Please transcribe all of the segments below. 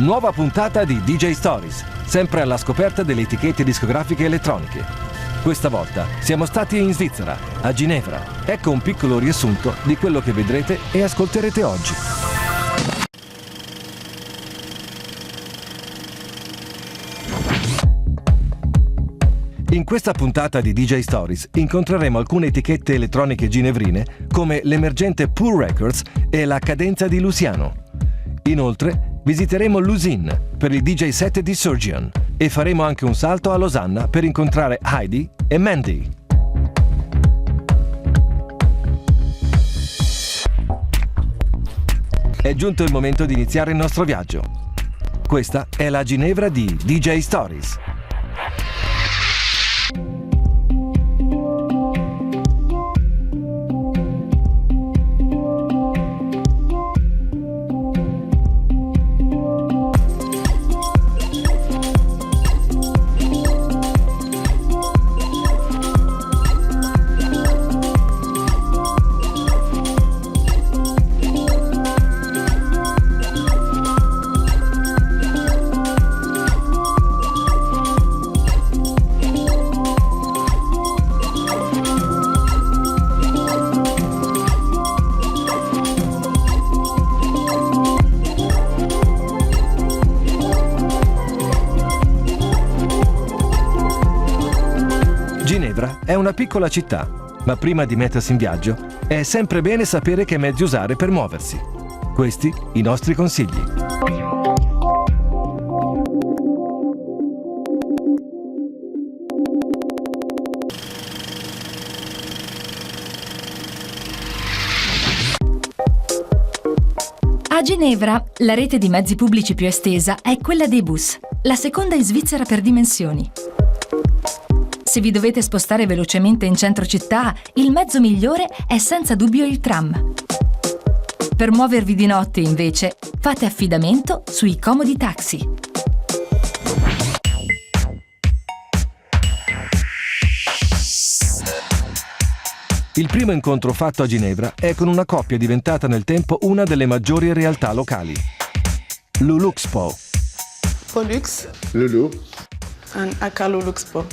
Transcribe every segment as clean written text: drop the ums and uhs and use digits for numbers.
Nuova puntata di DJ Stories, sempre alla scoperta delle etichette discografiche elettroniche. Questa volta siamo stati in Svizzera, a Ginevra. Ecco un piccolo riassunto di quello che vedrete e ascolterete oggi. In questa puntata di DJ Stories incontreremo alcune etichette elettroniche ginevrine come l'emergente Pure Records e la Cadenza di Luciano. Inoltre visiteremo l'Usine per il DJ set di Surgeon e faremo anche un salto a Losanna per incontrare Heidi e Mandy. È giunto il momento di iniziare il nostro viaggio. Questa è la Ginevra di DJ Stories. Ginevra è una piccola città, ma prima di mettersi in viaggio è sempre bene sapere che mezzi usare per muoversi. Questi i nostri consigli. A Ginevra, la rete di mezzi pubblici più estesa è quella dei bus, la seconda in Svizzera per dimensioni. Se vi dovete spostare velocemente in centro città, il mezzo migliore è senza dubbio il tram. Per muovervi di notte, invece, fate affidamento sui comodi taxi. Il primo incontro fatto a Ginevra è con una coppia diventata nel tempo una delle maggiori realtà locali. Luluxpo. Pollux Lulu. and Aka Luluxpo.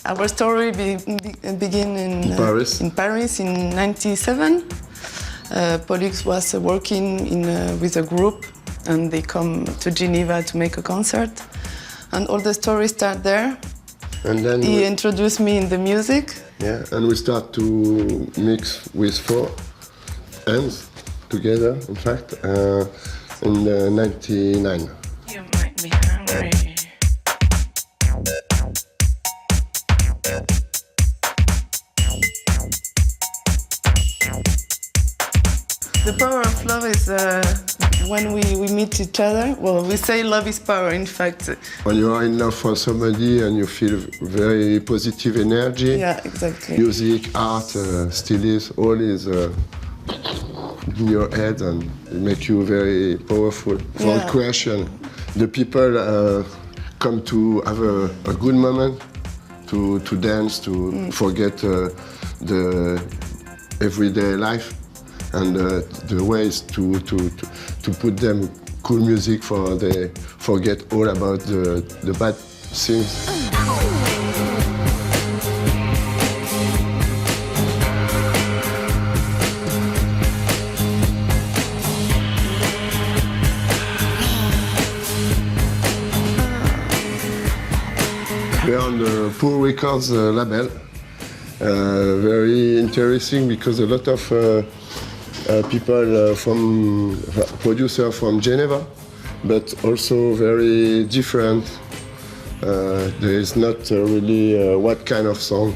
Our story began in Paris. In Paris in '97. Pollux was working with a group, and they come to Geneva to make a concert. And all the stories start there. And then He introduced me in the music. yeah, and we start to mix with four hands together, in fact, in 99. You make me hungry. The power of love is when we meet each other. Well, we say love is power, in fact. When you are in love for somebody and you feel very positive energy, Yeah, exactly. music, art, stylism, all is in your head and it makes you very powerful for Yeah. creation. The people come to have a good moment, to dance, to forget the everyday life. And the way is to put them cool music for they forget all about the bad things. We are on the Pure Records label. Very interesting because a lot of people producers from Geneva, but also very different. There is not really what kind of song.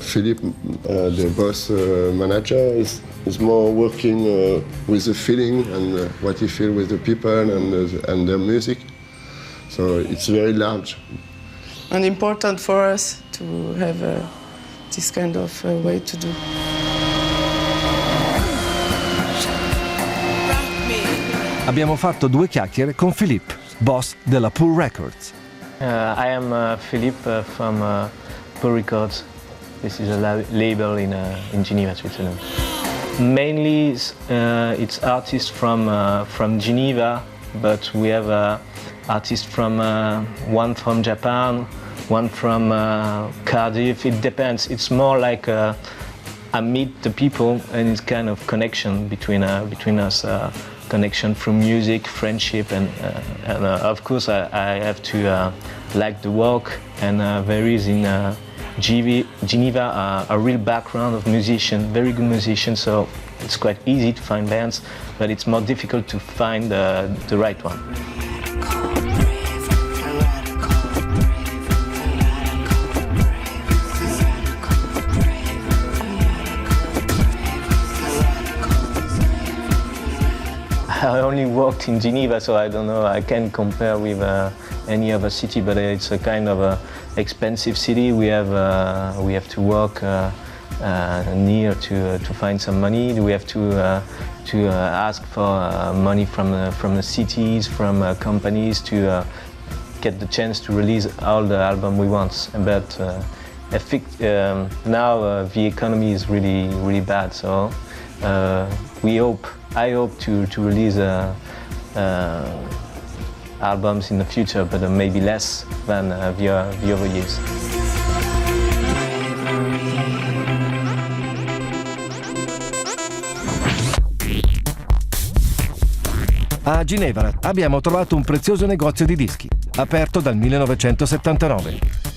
Philippe, the boss manager, is more working with the feeling and what he feels with the people and the music. So it's very large. And important for us to have this kind of way to do. Abbiamo fatto due chiacchiere con Philippe, boss della Pure Records. I am Philippe from Pure Records. This is a label in Geneva, Switzerland. Mainly, it's artists from Geneva, but we have artists from one from Japan, one from Cardiff. It depends. It's more like I meet the people, and it's kind of connection between us. Connection through music, friendship, and of course I have to like the work. And there is in Geneva a real background of musicians, very good musicians. So it's quite easy to find bands, but it's more difficult to find the right one. I only worked in Geneva, so I don't know. I can't compare with any other city, but it's a kind of a expensive city. We have to work near to find some money. We have to ask for money from the cities, from companies to get the chance to release all the album we want. But now the economy is really bad. So I hope to release albums in the future, but maybe less than the other years. A Ginevra abbiamo trovato un prezioso negozio di dischi, aperto dal 1979.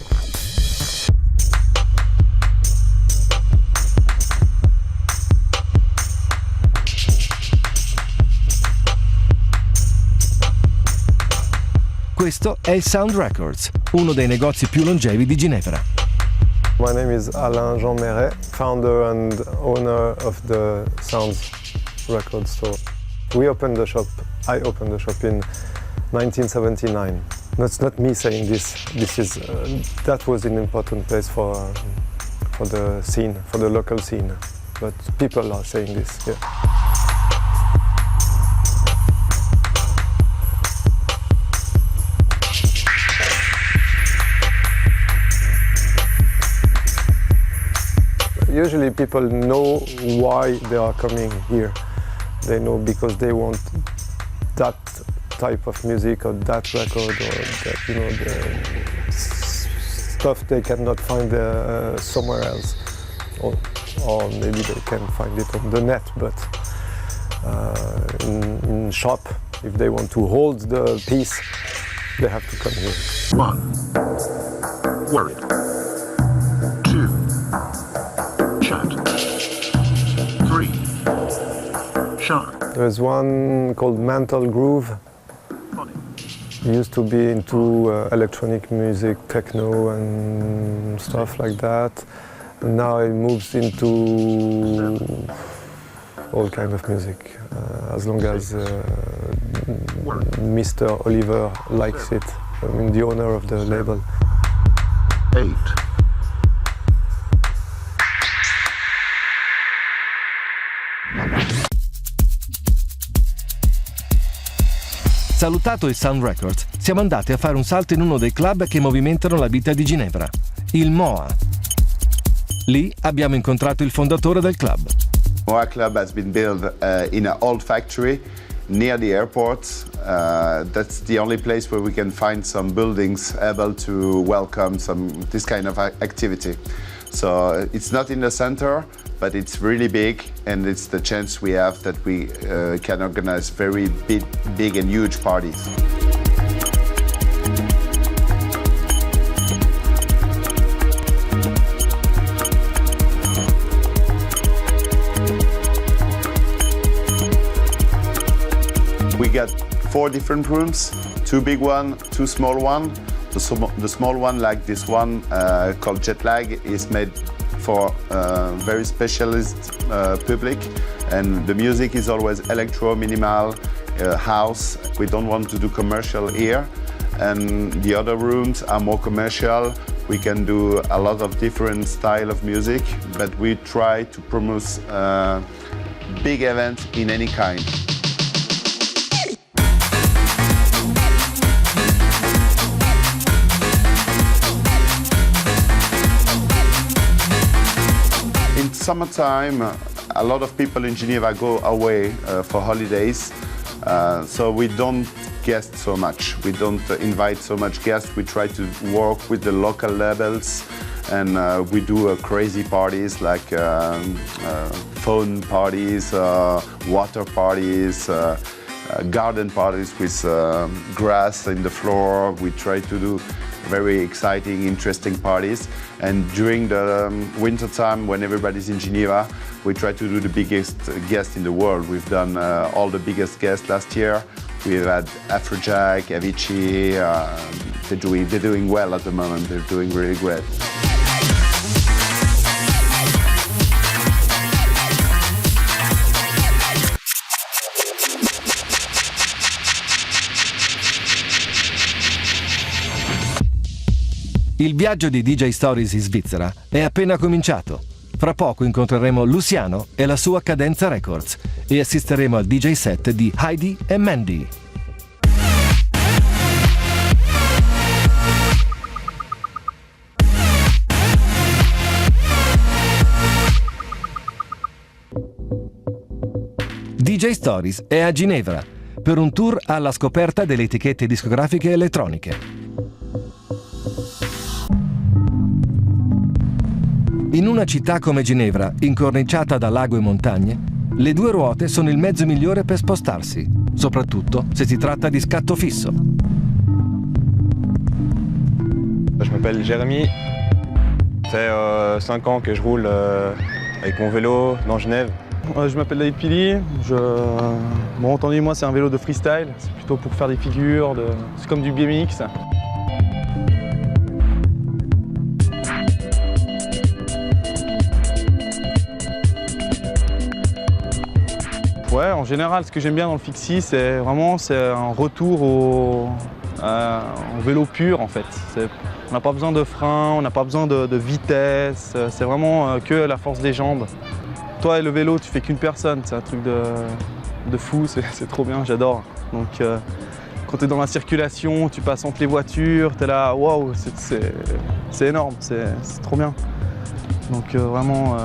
Questo è il Sound Records, uno dei negozi più longevi di Ginevra. My name is Alain Jean Meret, founder and owner of the Sounds record store. I opened the shop in 1979. That's not me saying this. That was an important place for the scene, for the local scene. But people are saying this. Yeah. Usually people know why they are coming here. They know because they want that type of music or that record or that, the stuff they cannot find somewhere else. Or maybe they can find it on the net, but in shop, if they want to hold the piece, they have to come here. 1. Worried. 2. Chat. 3. Shy. There's one called Mental Groove. He used to be into electronic music, techno and stuff like that. And now he moves into all kind of music, as long as Mr. Oliver likes it. I mean, the owner of the label. 8. Salutato il Sound Records, siamo andati a fare un salto in uno dei club che movimentano la vita di Ginevra, il MOA. Lì abbiamo incontrato il fondatore del club. MOA Club has been built in an old factory near the airport. That's the only place where we can find some buildings able to welcome this kind of activity. So it's not in the center, but it's really big, and it's the chance we have that we can organize very big and huge parties. We got 4 different rooms, 2 big ones, 2 small ones. The small one, like this one called Jet Lag, is made for very specialist public, and the music is always electro, minimal, house. We don't want to do commercial here, and the other rooms are more commercial. We can do a lot of different style of music, but we try to promote big events in any kind. Summertime, A lot of people in Geneva go away for holidays, so we don't guest so much. We don't invite so much guests. We try to work with the local labels, and we do crazy parties like phone parties, water parties, garden parties with grass in the floor. We try to do very exciting, interesting parties. And during the winter time, when everybody's in Geneva, we try to do the biggest guests in the world. We've done all the biggest guests last year. We've had Afrojack, Avicii. They're doing well at the moment. They're doing really great. Il viaggio di DJ Stories in Svizzera è appena cominciato. Fra poco incontreremo Luciano e la sua Cadenza Records e assisteremo al DJ set di Heidi e Mandy. DJ Stories è a Ginevra per un tour alla scoperta delle etichette discografiche elettroniche. In una città come Ginevra, incorniciata da lago e montagne, le due ruote sono il mezzo migliore per spostarsi, soprattutto se si tratta di scatto fisso. Je m'appelle Jérémy, ça fait 5 ans que je roule avec mon vélo dans Genève. Je m'appelle David Pili. Bon, entendez-moi, c'est un vélo de freestyle. C'est plutôt pour faire des figures. C'est comme du BMX. Ouais, en général, ce que j'aime bien dans le fixie, c'est un retour au vélo pur, en fait. On n'a pas besoin de frein, on n'a pas besoin de vitesse. C'est vraiment que la force des jambes. Toi et le vélo, tu fais qu'une personne, c'est un truc de fou, c'est trop bien, j'adore. Donc quand tu es dans la circulation, tu passes entre les voitures, tu es là, waouh, c'est énorme, c'est trop bien. Donc vraiment,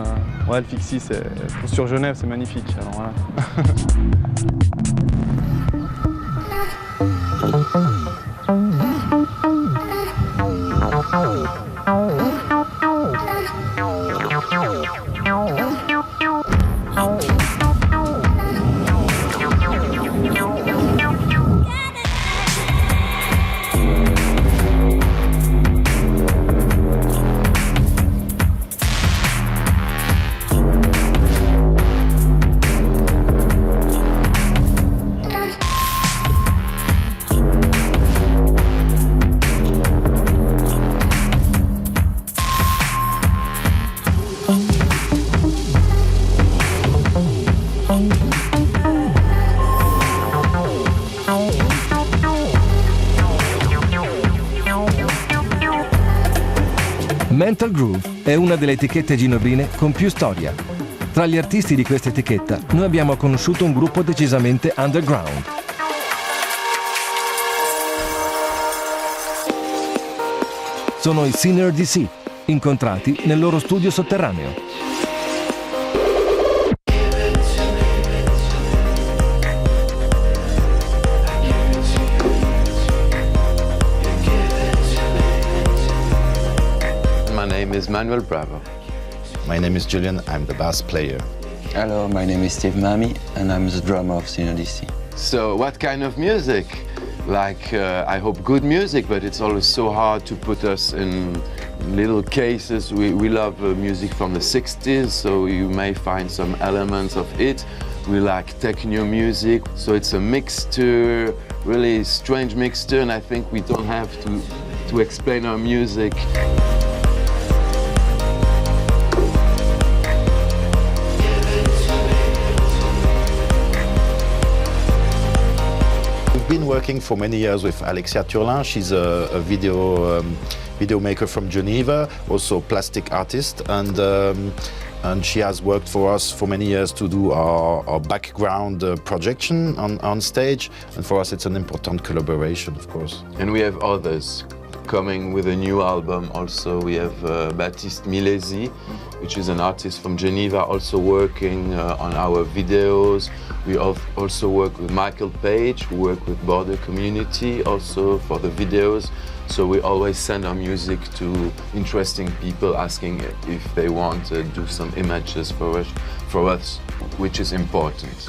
ouais, le fixie, sur Genève, c'est magnifique. Alors, voilà. Mental Groove è una delle etichette genovine con più storia. Tra gli artisti di questa etichetta noi abbiamo conosciuto un gruppo decisamente underground. Sono i Sinner DC, incontrati nel loro studio sotterraneo. My name is Manuel Bravo. My name is Julian, I'm the bass player. Hello, my name is Steve Mami and I'm the drummer of Sinner DC. So what kind of music? Like, I hope good music, but it's always so hard to put us in little cases. We love music from the 60s, so you may find some elements of it. We like techno music, so it's a mixture, really strange mixture, and I think we don't have to explain our music. We've been working for many years with Alexia Turlin. She's a video maker from Geneva, also plastic artist, and she has worked for us for many years to do our background projection on stage, and for us it's an important collaboration, of course. And we have others coming with a new album. Also, we have Baptiste Milesi, which is an artist from Geneva, also working on our videos. We also work with Michael Page, who work with Border Community also for the videos. So we always send our music to interesting people asking if they want to do some images for us, which is important.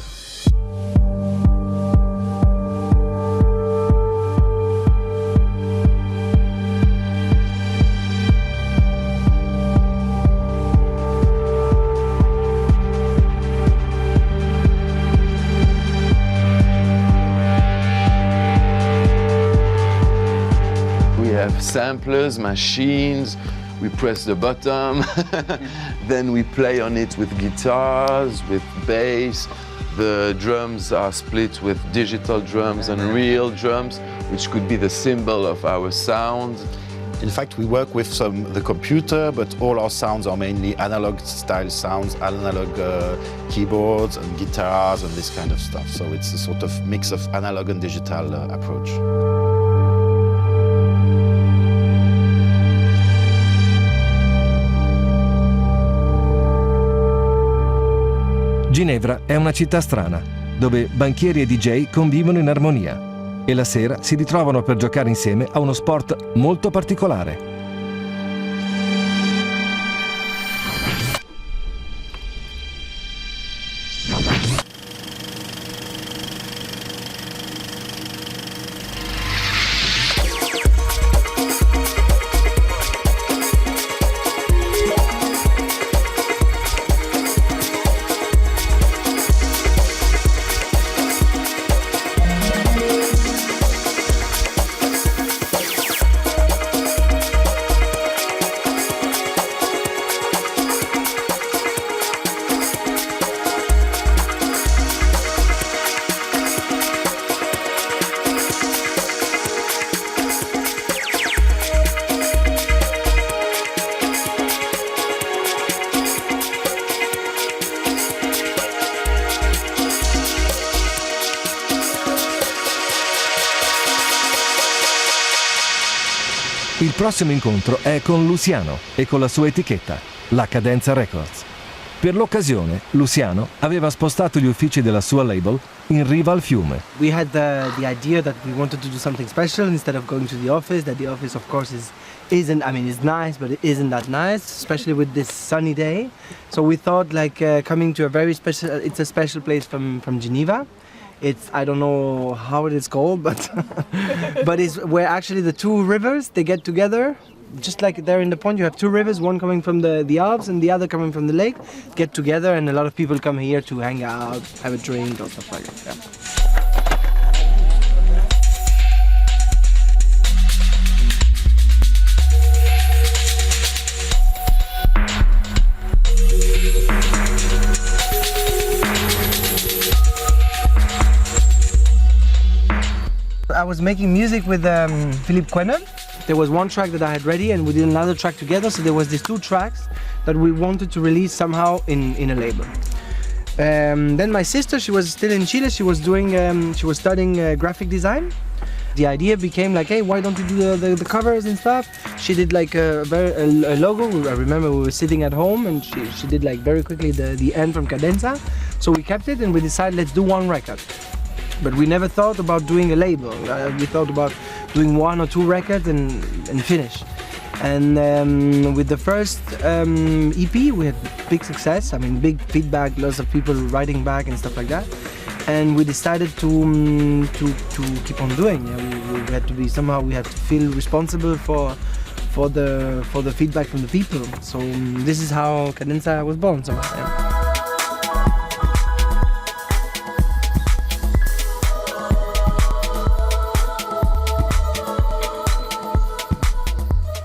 Samplers, machines, we press the button, then we play on it with guitars, with bass. The drums are split with digital drums and real drums, which could be the symbol of our sound. In fact, we work with the computer, but all our sounds are mainly analog style sounds, analog keyboards and guitars and this kind of stuff. So it's a sort of mix of analog and digital approach. Ginevra è una città strana, dove banchieri e DJ convivono in armonia e la sera si ritrovano per giocare insieme a uno sport molto particolare. Il prossimo incontro è con Luciano e con la sua etichetta, la Cadenza Records. Per l'occasione, Luciano aveva spostato gli uffici della sua label in riva al fiume. We had the idea that we wanted to do something special instead of going to the office. That the office, of course, isn't. I mean, it's nice, but it isn't that nice, especially with this sunny day. So we thought, like, coming to a very special. It's a special place from Geneva. It's, I don't know how it is called, but but it's where actually the two rivers, they get together. Just like there in the pond, you have two rivers, one coming from the Alps and the other coming from the lake, get together, and a lot of people come here to hang out, have a drink or stuff like that. Yeah. I was making music with Philippe Quenon. There was one track that I had ready and we did another track together, so there was these two tracks that we wanted to release somehow in a label. Then my sister, she was still in Chile, she was studying graphic design. The idea became like, hey, why don't you do the covers and stuff? She did like a logo. I remember we were sitting at home and she did like very quickly the end from Cadenza. So we kept it and we decided, let's do one record. But we never thought about doing a label. We thought about doing one or two records and finish. And with the first EP, we had big success. I mean, big feedback, lots of people writing back and stuff like that. And we decided to keep on doing. We had to be somehow. We had to feel responsible for the feedback from the people. So this is how Cadenza was born. Somehow. Yeah.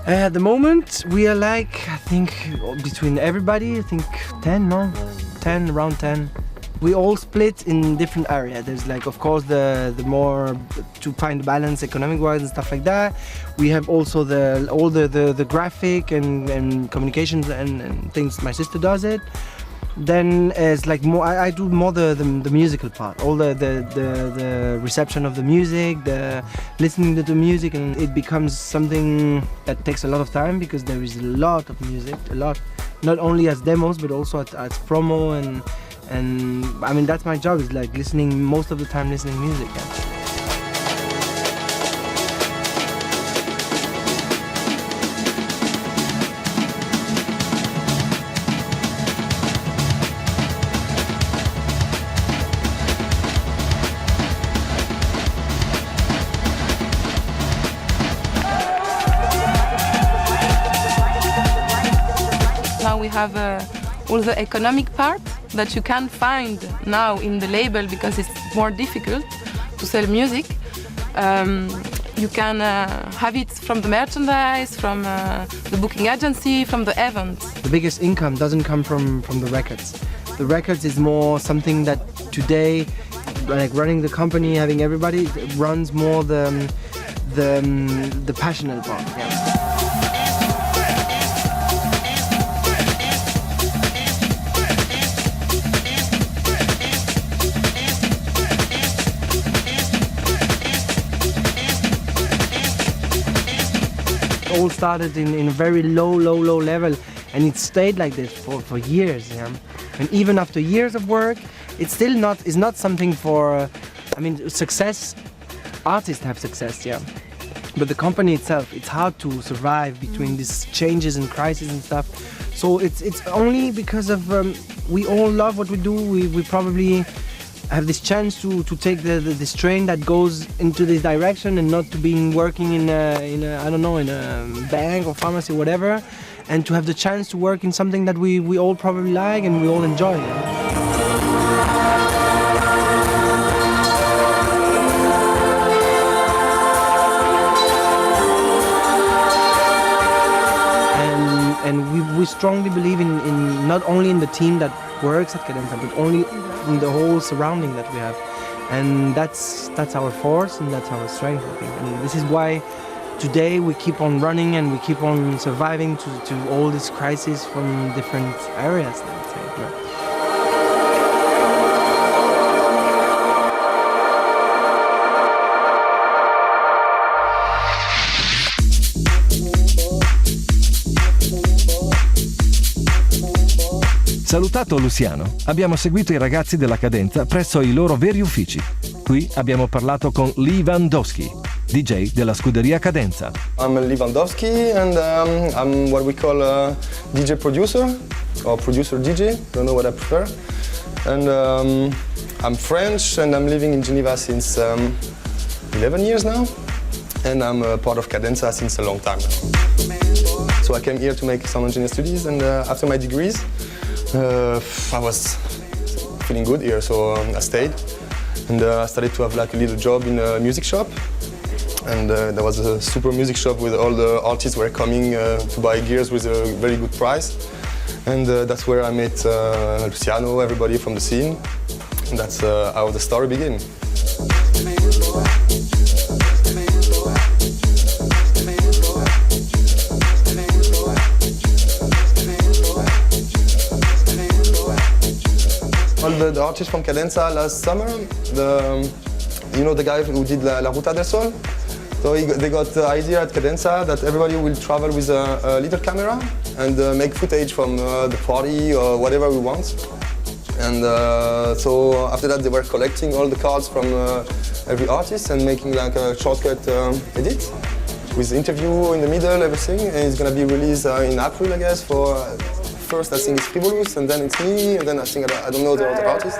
At the moment, we are like, I think, between everybody, I think 10, no? 10, around 10. We all split in different areas. There's like, of course, the more to find balance economic-wise and stuff like that. We have also all the graphic and communications and things. My sister does it. then it's like more. I do more the musical part, all the reception of the music, the listening to the music, and it becomes something that takes a lot of time because there is a lot of music, a lot, not only as demos but also as promo and I mean that's my job, is like listening most of the time, listening music. Yeah. We have all the economic part that you can't find now in the label because it's more difficult to sell music. You can have it from the merchandise, from the booking agency, from the events. The biggest income doesn't come from the records. The records is more something that today, like running the company, having everybody, it runs more the passionate part. Yeah. All started in a very low level, and it stayed like this for years. Yeah? And even after years of work, it's still not something for. I mean, success. Artists have success, yeah. But the company itself, it's hard to survive between these changes and crises and stuff. So it's only because of we all love what we do. We probably have this chance to take this train that goes into this direction and not to being working in a I don't know, in a bank or pharmacy or whatever, and to have the chance to work in something that we all probably like and we all enjoy. And we strongly believe in not only in the team that works at Cadenza, but only in the whole surrounding that we have, and that's our force and that's our strength, I think. And this is why today we keep on running and we keep on surviving to all these crises from different areas, I would say. Yeah. Salutato Luciano, abbiamo seguito i ragazzi della Cadenza presso i loro veri uffici. Qui abbiamo parlato con Lewandowski, DJ della scuderia Cadenza. I'm Lewandowski and I'm what we call a DJ producer or producer DJ, don't know what I prefer. And I'm French and I'm living in Geneva since 11 years now, and I'm a part of Cadenza since a long time now. So I came here to make sound engineer studies, and after my degrees I was feeling good here, so I stayed, and I started to have like a little job in a music shop, and there was a super music shop with all the artists were coming to buy gears with a very good price, and that's where I met Luciano, everybody from the scene, and that's how the story began. All the artists from Cadenza last summer, you know the guy who did La Ruta del Sol? So they got the idea at Cadenza that everybody will travel with a little camera and make footage from the party or whatever we want. And so after that they were collecting all the cards from every artist and making like a shortcut edit with interview in the middle, everything. And it's gonna be released in April, I guess, for first I think it's Frivolous, and then it's me, and then I think I don't know the other artist.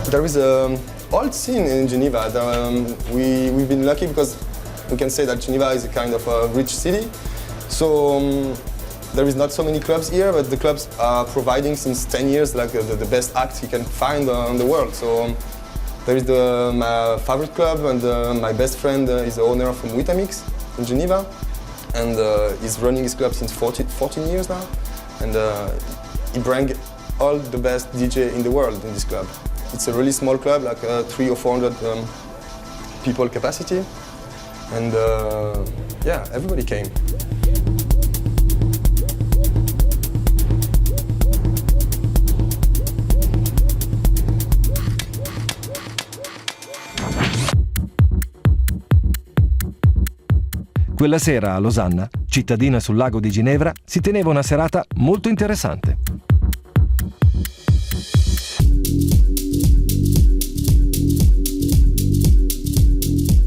There is an old scene in Geneva. We've been lucky because we can say that Geneva is a kind of a rich city. So there is not so many clubs here, but the clubs are providing since 10 years like the best acts you can find in the world. So there is my favorite club, and my best friend is the owner from Witamix in Geneva, and he's running his club since 14 years now. and he bring all the best DJ in the world in this club. It's a really small club, like 300 or 400 people capacity, and yeah, everybody came. Quella sera a Losanna, cittadina sul lago di Ginevra, si teneva una serata molto interessante.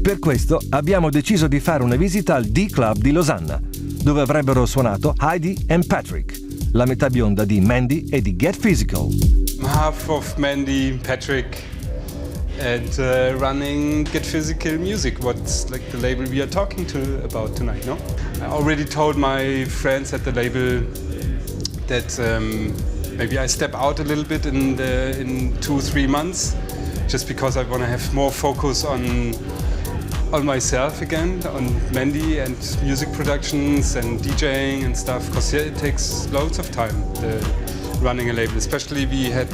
Per questo abbiamo deciso di fare una visita al D-Club di Losanna, dove avrebbero suonato Heidi e Patrick, la metà bionda di Mandy e di Get Physical. Half of Mandy, Patrick, and running Get Physical Music, what's like the label we are talking about tonight, no? I already told my friends at the label that maybe I step out a little bit in 2-3 months, just because I want to have more focus on myself again, on Mandy and music productions and DJing and stuff, because it takes loads of time, running a label. Especially we had,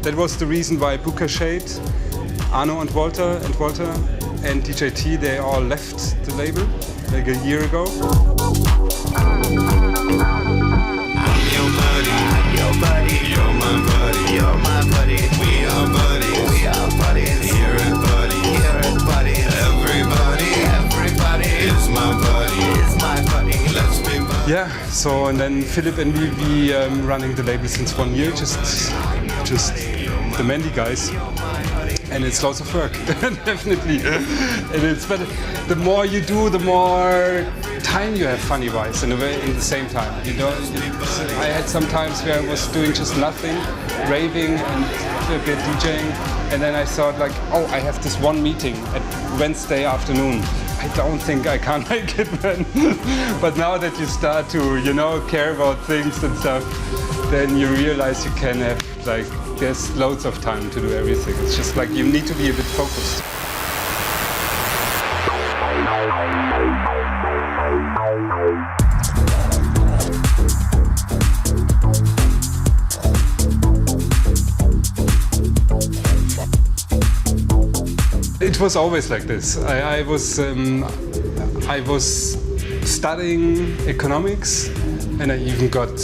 that was the reason why Booker Shade, Arno and Walter and DJ T, they all left the label like a year ago. I'm your buddy, you're my buddy, you're my buddy. We are buddies, here at buddy. Everybody is my buddy, let's be buddies. Yeah, so and then Philip and we running the label since 1 year, just the Mandy guys. And it's lots of work, definitely. And it's better. The more you do, the more time you have, funny-wise, in the same time. You know, I had some times where I was doing just nothing, raving and a bit DJing, and then I thought like, oh, I have this one meeting at Wednesday afternoon. I don't think I can make it then. But now that you start to, you know, care about things and stuff, then you realize you can have like, there's loads of time to do everything. It's just like you need to be a bit focused. It was always like this. I was studying economics, and I even got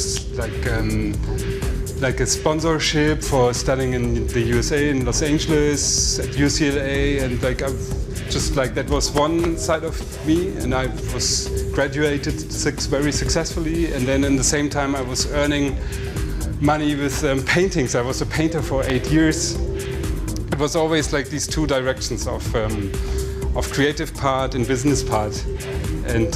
like a sponsorship for studying in the USA, in Los Angeles, at UCLA, and like just like that was one side of me, and I was graduated very successfully, and then in the same time I was earning money with paintings. I was a painter for 8 years. It was always like these two directions of creative part and business part, and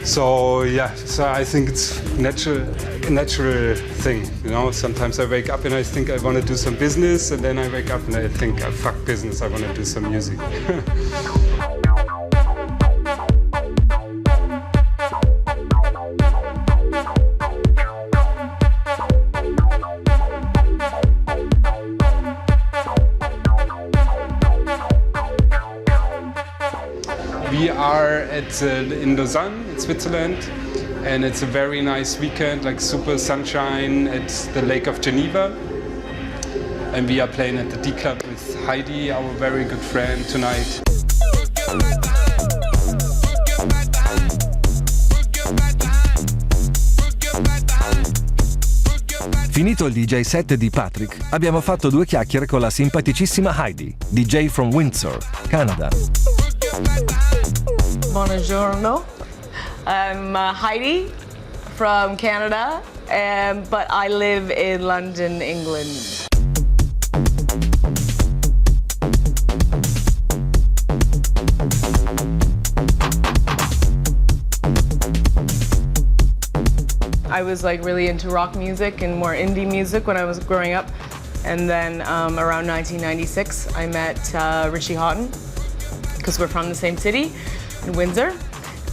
so yeah, so I think it's a natural thing, you know. Sometimes I wake up and I think I want to do some business, and then I wake up and I think, oh, fuck business, I want to do some music. We are in Lausanne, in Switzerland, and it's a very nice weekend, like super sunshine at the Lake of Geneva. And we are playing at the D-Club with Heidi, our very good friend, tonight. Finito il DJ set di Patrick, abbiamo fatto 2 chiacchiere con la simpaticissima Heidi, DJ from Windsor, Canada. Buongiorno. I'm Heidi from Canada, but I live in London, England. I was like really into rock music and more indie music when I was growing up, and then around 1996 I met Richie Houghton, because we're from the same city in Windsor,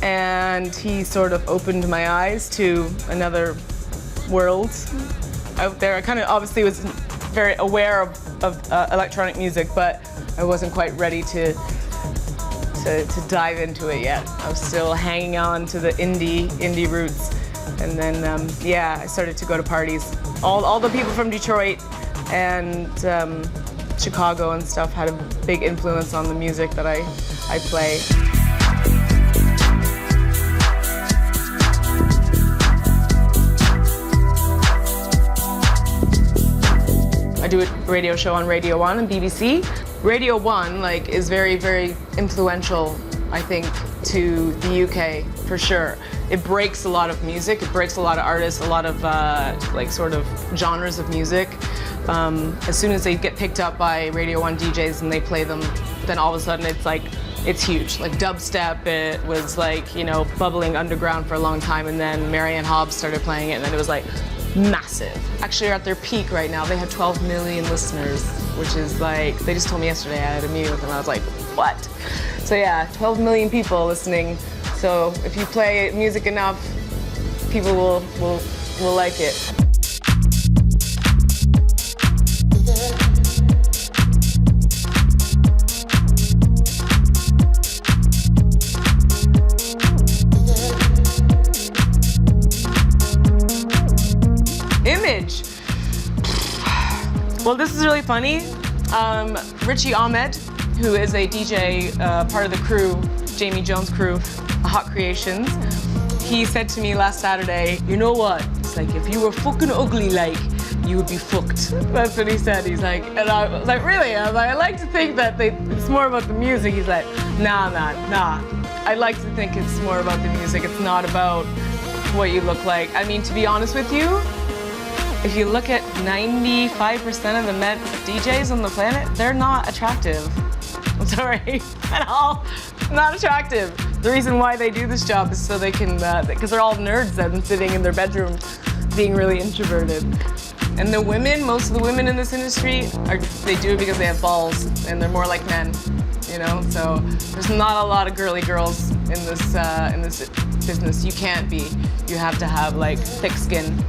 and he sort of opened my eyes to another world out there. I kind of obviously was very aware of electronic music, but I wasn't quite ready to dive into it yet. I was still hanging on to the indie roots. And then, I started to go to parties. All the people from Detroit and Chicago and stuff had a big influence on the music that I play. I do a radio show on Radio 1 and BBC. Radio 1 is very, very influential, I think, to the UK, for sure. It breaks a lot of music, it breaks a lot of artists, a lot of sort of genres of music. As soon as they get picked up by Radio 1 DJs and they play them, then all of a sudden it's huge. Like dubstep, it was bubbling underground for a long time, and then Marianne Hobbs started playing it, and then it was massive. Actually, they're at their peak right now. They have 12 million listeners, which is they just told me yesterday, I had a meeting with them, I was like, what? So yeah, 12 million people listening. So if you play music enough, people will like it. Image. Well, this is really funny. Richie Ahmed, who is a DJ, part of the crew, Jamie Jones' crew, Hot Creations, he said to me last Saturday, you know what? It's if you were fucking ugly, you would be fucked. That's what he said. He's and I was really? I was I like to think that it's more about the music. He's nah. I like to think it's more about the music. It's not about what you look like. I mean, to be honest with you, if you look at 95% of the men DJs on the planet, they're not attractive. I'm sorry, at all. Not attractive. The reason why they do this job is so they can, because they're all nerds and sitting in their bedroom being really introverted. And the women, most of the women in this industry, they do it because they have balls and they're more like men, So there's not a lot of girly girls in this business. You can't be. You have to have thick skin.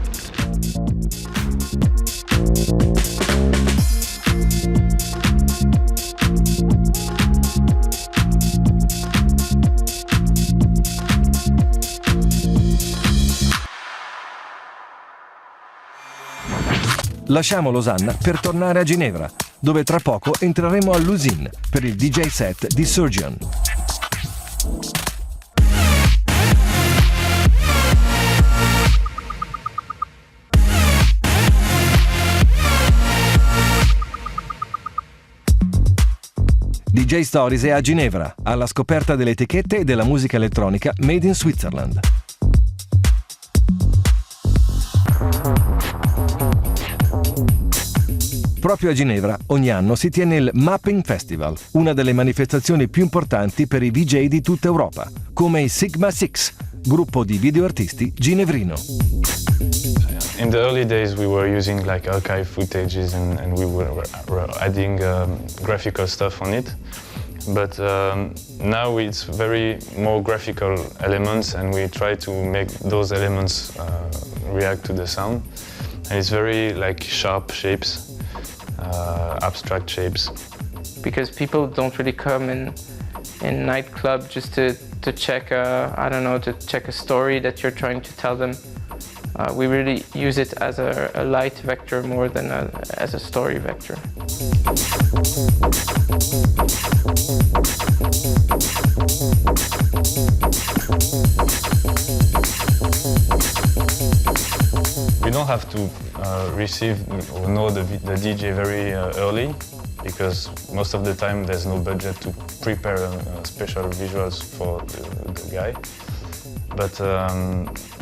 Lasciamo Losanna per tornare a Ginevra, dove tra poco entreremo all'Usine per il DJ set di Surgeon. DJ Stories è a Ginevra, alla scoperta delle etichette e della musica elettronica made in Switzerland. Proprio a Ginevra ogni anno si tiene il Mapping Festival, una delle manifestazioni più importanti per i DJ di tutta Europa, come i Sigma Six, gruppo di videoartisti ginevrino. In the early days we were using archive footages and we were adding graphical stuff on it. But now it's very more graphical elements, and we try to make those elements react to the sound. And it's very sharp shapes. Abstract shapes. Because people don't really come in nightclub just to check to check a story that you're trying to tell them. We really use it as a light vector more than as a story vector. We don't have to receive or know the DJ very early, because most of the time there's no budget to prepare special visuals for the guy. But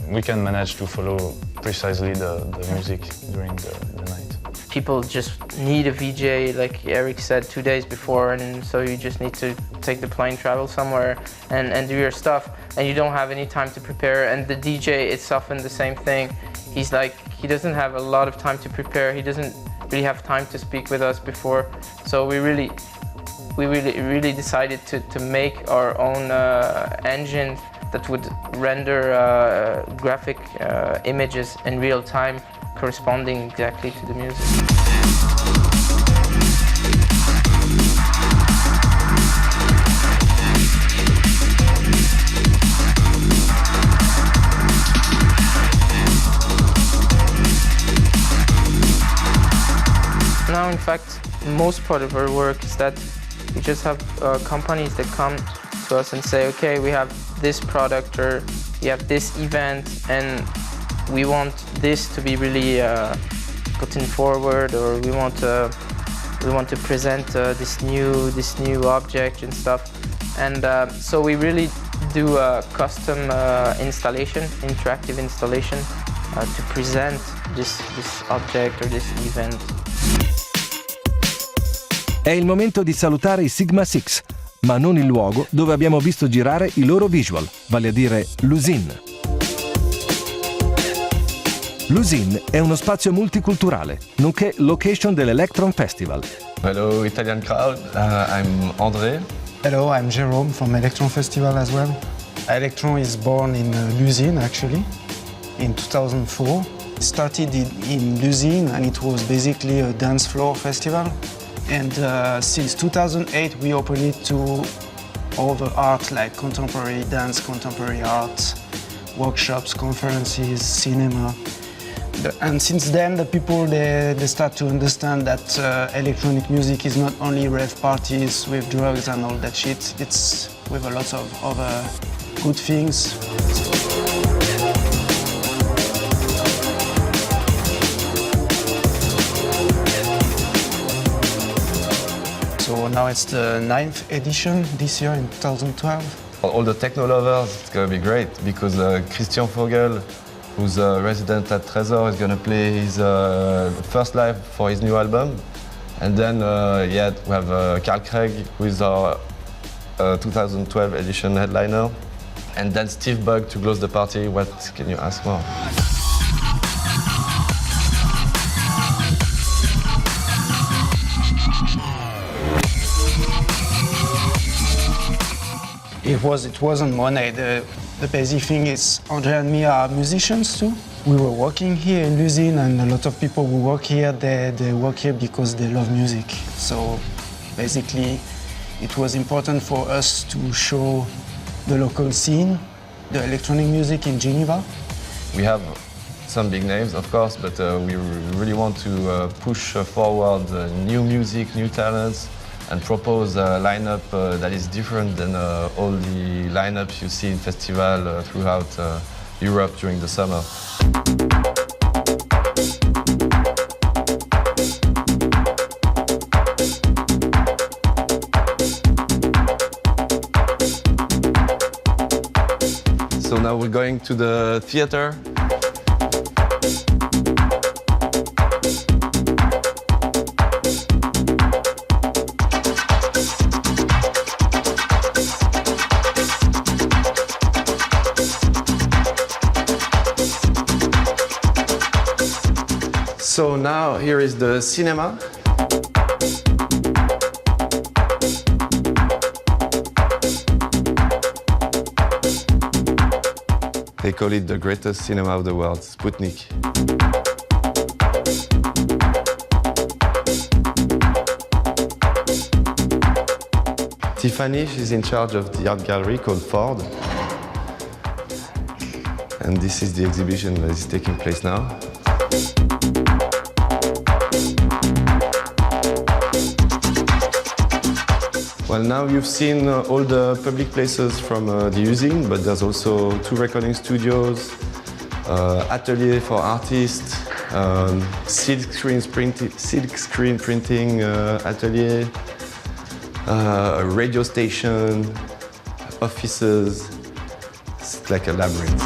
we can manage to follow precisely the music during the night. People just need a VJ, like Eric said, 2 days before, and so you just need to take the plane, travel somewhere, and do your stuff, and you don't have any time to prepare. And the DJ, it's often the same thing. He doesn't have a lot of time to prepare. He doesn't really have time to speak with us before. So we really decided to make our own engine that would render graphic images in real time, corresponding exactly to the music. fact, most part of our work is that we just have companies that come to us and say, okay, we have this product or we have this event and we want this to be really put in forward, or we want to present this new object and stuff. And so we really do a custom installation, interactive installation, to present this object or this event. È il momento di salutare i Sigma Six, ma non il luogo dove abbiamo visto girare i loro visual, vale a dire l'Usine. L'Usine è uno spazio multiculturale, nonché location dell'Electron Festival. Hello Italian crowd, I'm André. Hello, I'm Jérôme from Electron Festival as well. Electron is born in l'Usine actually, in 2004. It started in l'Usine and it was basically a dance floor festival. And since 2008 we opened it to all the art like contemporary dance, contemporary art, workshops, conferences, cinema. And since then the people they start to understand that electronic music is not only rave parties with drugs and all that shit, it's with a lot of other good things. So now it's the 9th edition this year in 2012. For all the techno lovers, it's gonna be great because Christian Vogel, who's a resident at Trésor, is gonna play his first live for his new album. And then we have Carl Craig, who is our 2012 edition headliner. And then Steve Bug to close the party. What can you ask more? It wasn't money. The basic thing is André and me are musicians too. We were working here in l'Usine and a lot of people who work here, they work here because they love music. So basically it was important for us to show the local scene, the electronic music in Geneva. We have some big names, of course, but we really want to push forward new music, new talents, and propose a lineup that is different than all the lineups you see in festival throughout Europe during the summer. So now we're going to the theater. So now here is the cinema. They call it the greatest cinema of the world, Sputnik. Tiffany, she's in charge of the art gallery called Ford. And this is the exhibition that is taking place now. Well, now you've seen all the public places from the Usine, but there's also 2 recording studios, atelier for artists, silk screen printing atelier, a radio station, offices. It's like a labyrinth.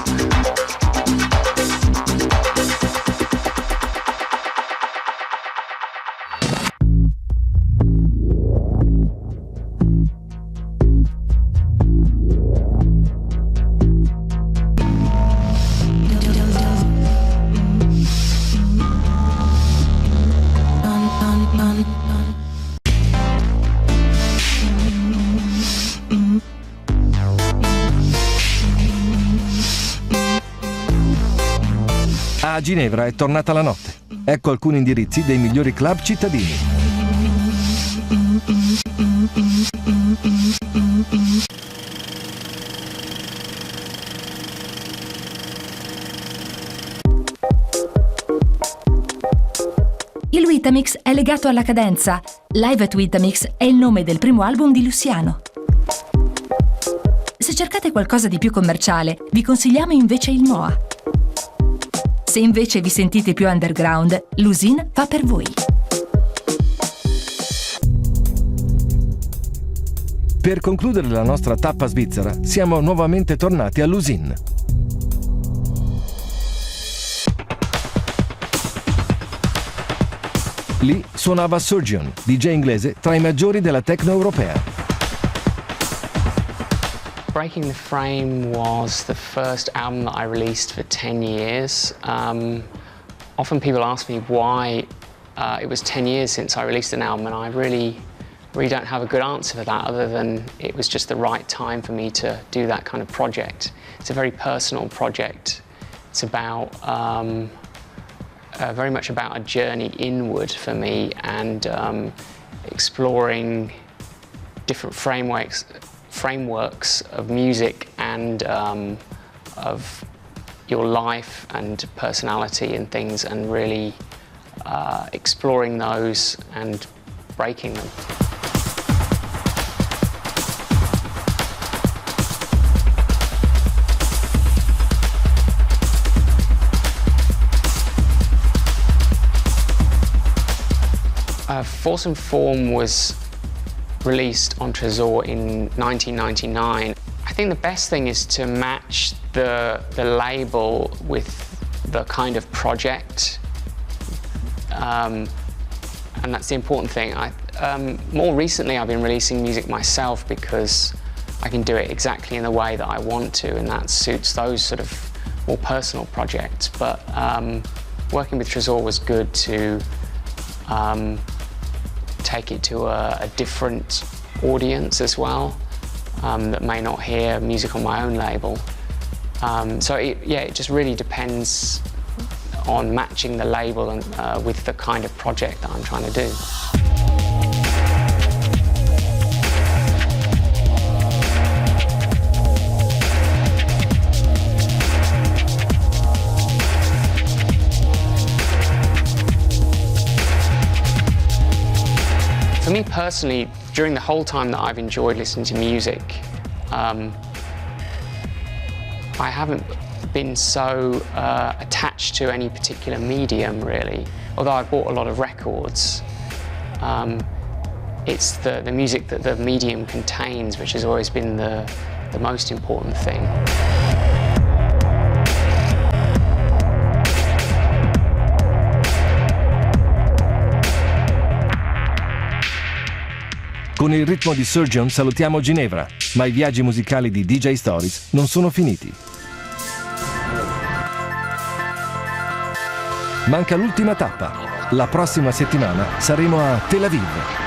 A Ginevra è tornata la notte. Ecco alcuni indirizzi dei migliori club cittadini. Il Vitamix è legato alla cadenza. Live at Vitamix è il nome del primo album di Luciano. Se cercate qualcosa di più commerciale, vi consigliamo invece il Moa. Se invece vi sentite più underground, l'Usine fa per voi. Per concludere la nostra tappa svizzera, siamo nuovamente tornati all'Usine. Lì suonava Surgeon, DJ inglese tra i maggiori della techno europea. Breaking the Frame was the first album that I released for 10 years. Often people ask me why it was 10 years since I released an album, and I really don't have a good answer for that, other than it was just the right time for me to do that kind of project. It's a very personal project. It's about very much about a journey inward for me, and exploring different frameworks of music and of your life and personality and things, and really exploring those and breaking them. Force and Form was released on Tresor in 1999. I think the best thing is to match the label with the kind of project, and that's the important thing. More recently I've been releasing music myself because I can do it exactly in the way that I want to, and that suits those sort of more personal projects. But working with Tresor was good to take it to a different audience as well, that may not hear music on my own label. So it just really depends on matching the label and with the kind of project that I'm trying to do. For me personally, during the whole time that I've enjoyed listening to music, I haven't been so attached to any particular medium, really. Although I bought a lot of records, it's the music that the medium contains which has always been the most important thing. Con il ritmo di Surgeon salutiamo Ginevra, ma i viaggi musicali di DJ Stories non sono finiti. Manca l'ultima tappa. La prossima settimana saremo a Tel Aviv.